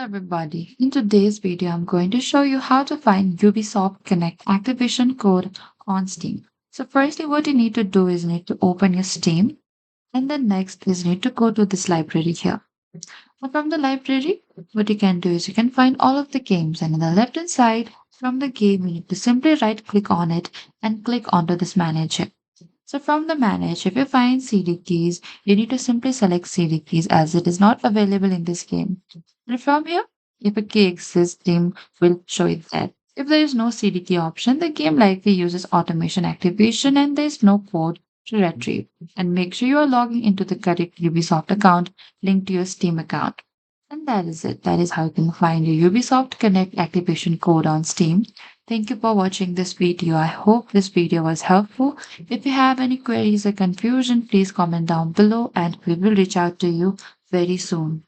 Everybody, in today's video, I'm going to show you how to find Ubisoft Connect activation code on Steam. So firstly, what you need to do is you need to open your Steam, and then next is you need to go to this library here. And from the library, what you can do is you can find all of the games, and on the left hand side from the game, you need to simply right click on it and click onto this manager. So from the manage, if you find CD keys, you need to simply select CD keys as it is not available in this game. And from here, if a key exists, Steam will show it there. If there is no CD key option, the game likely uses automation activation and there is no code to retrieve. And make sure you are logging into the correct Ubisoft account linked to your Steam account. And that is it. That is how you can find your Ubisoft Connect activation code on Steam. Thank you for watching this video. I hope this video was helpful. If you have any queries or confusion, please comment down below and we will reach out to you very soon.